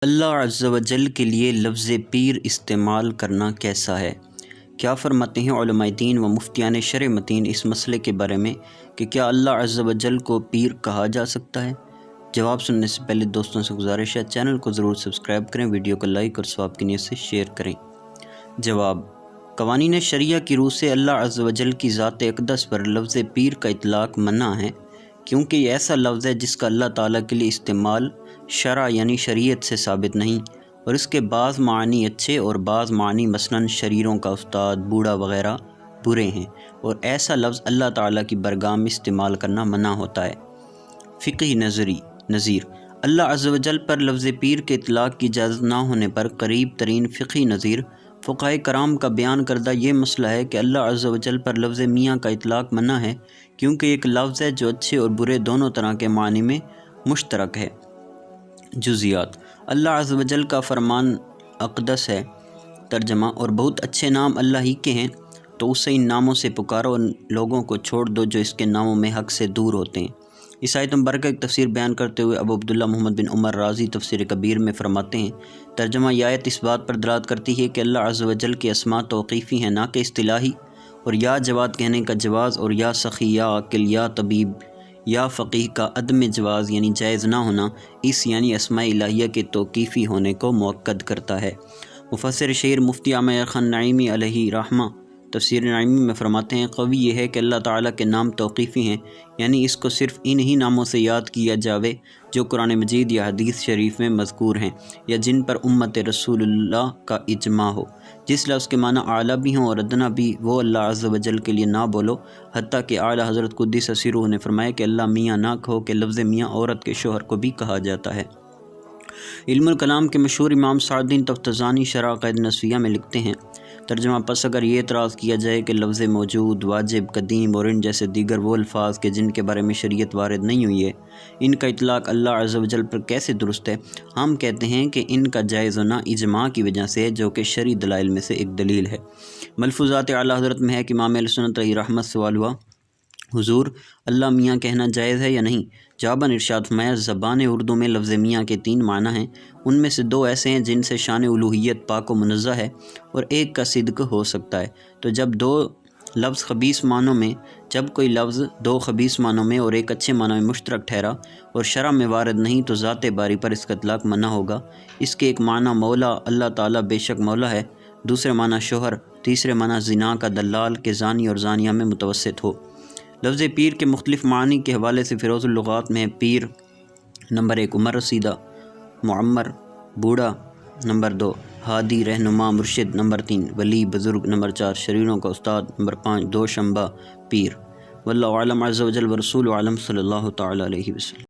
اللہ عز و جل کے لیے لفظ پیر استعمال کرنا کیسا ہے؟ کیا فرماتے ہیں علماء دین و مفتیان شرع متین اس مسئلے کے بارے میں کہ کیا اللہ عز و جل کو پیر کہا جا سکتا ہے؟ جواب سننے سے پہلے دوستوں سے گزارش ہے چینل کو ضرور سبسکرائب کریں، ویڈیو کو لائک اور ثواب کی نیت سے شیئر کریں۔ جواب: قوانین شریعہ کی روح سے اللہ عز و جل کی ذات اقدس پر لفظ پیر کا اطلاق منع ہے، کیونکہ یہ ایسا لفظ ہے جس کا اللہ تعالیٰ کے لیے استعمال شرع یعنی شریعت سے ثابت نہیں، اور اس کے بعض معنی اچھے اور بعض معنی مثلاً شریروں کا استاد، بوڑھا وغیرہ برے ہیں، اور ایسا لفظ اللہ تعالیٰ کی برگاہ میں استعمال کرنا منع ہوتا ہے۔ فقہی نظیر: اللہ عز و جل پر لفظ پیر کے اطلاق کی اجازت نہ ہونے پر قریب ترین فقہی نظیر فقہائے کرام کا بیان کردہ یہ مسئلہ ہے کہ اللہ عز و جل پر لفظ میاں کا اطلاق منع ہے، کیونکہ ایک لفظ ہے جو اچھے اور برے دونوں طرح کے معنی میں مشترک ہے۔ جزیات: اللہ عز و جل کا فرمان اقدس ہے۔ ترجمہ: اور بہت اچھے نام اللہ ہی کے ہیں، تو اسے ان ناموں سے پکارو اور لوگوں کو چھوڑ دو جو اس کے ناموں میں حق سے دور ہوتے ہیں۔ اس آیت مبارکہ کی تفسیر بیان کرتے ہوئے ابو عبداللہ محمد بن عمر رازی تفسیر کبیر میں فرماتے ہیں، ترجمہ: یہ آیت اس بات پر دلالت کرتی ہے کہ اللہ عز و جل کے اسماء توقیفی ہیں، نہ کہ اصطلاحی، اور یا جواد کہنے کا جواز اور یا سخی یا عاقل یا طبیب یا فقیہ کا عدم جواز یعنی جائز نہ ہونا اس یعنی اسماء الہیہ کے توقیفی ہونے کو مؤکد کرتا ہے۔ مفسر شہیر مفتی عامر خان نعیمی علیہ رحمہ تفسیر نعیمی میں فرماتے ہیں، قوی یہ ہے کہ اللہ تعالیٰ کے نام توقیفی ہیں، یعنی اس کو صرف انہی ناموں سے یاد کیا جاوے جو قرآن مجید یا حدیث شریف میں مذکور ہیں یا جن پر امت رسول اللہ کا اجماع ہو۔ جس لفظ کے معنی اعلیٰ بھی ہوں اور ادنا بھی، وہ اللہ عز و جل کے لیے نہ بولو، حتیٰ کہ اعلیٰ حضرت قدس سرہ نے فرمایا کہ اللہ میاں نہ کہو، کہ لفظ میاں عورت کے شوہر کو بھی کہا جاتا ہے۔ علم الکلام کے مشہور امام سعد الدین تفتزانی شرح عقائد نسویہ میں لکھتے ہیں، ترجمہ: پس اگر یہ اعتراض کیا جائے کہ لفظ موجود، واجب، قدیم اور ان جیسے دیگر وہ الفاظ کے جن کے بارے میں شریعت وارد نہیں ہوئی ہے، ان کا اطلاق اللہ عز و جل پر کیسے درست ہے؟ ہم کہتے ہیں کہ ان کا جائز ہونا اجماع کی وجہ سے ہے، جو کہ شرعی دلائل میں سے ایک دلیل ہے۔ ملفوظات اعلیٰ حضرت میں ہے کہ امام اہل سنت علیہ رحمت سوال ہوا، حضور اللہ میاں کہنا جائز ہے یا نہیں؟ جواباً ارشاد فرمایا، زبان اردو میں لفظ میاں کے 3 معنی ہیں، ان میں سے 2 ایسے ہیں جن سے شان الوہیت پاک و منزہ ہے، اور ایک کا صدق ہو سکتا ہے۔ تو جب کوئی لفظ 2 خبیث معنوں میں اور ایک اچھے معنوں میں مشترک ٹھہرا اور شرع میں وارد نہیں، تو ذات باری پر اس کا اطلاق منع ہوگا۔ اس کے ایک معنی مولا، اللہ تعالیٰ بے شک مولا ہے، دوسرے معنی شوہر، تیسرے معنی زنا کا دلال کہ زانی اور زانیہ میں متوسط ہو۔ لفظ پیر کے مختلف معنی کے حوالے سے فیروز اللغات میں پیر نمبر 1 عمر رسیدہ، معمر بوڑھا، نمبر 2 ہادی رہنما مرشد، نمبر 3 ولی بزرگ، نمبر 4 شریروں کا استاد، نمبر 5 دوشنبہ پیر۔ واللہ اعلم عز و جل ورسولہ اعلم، صلی اللہ تعالی علیہ وسلم۔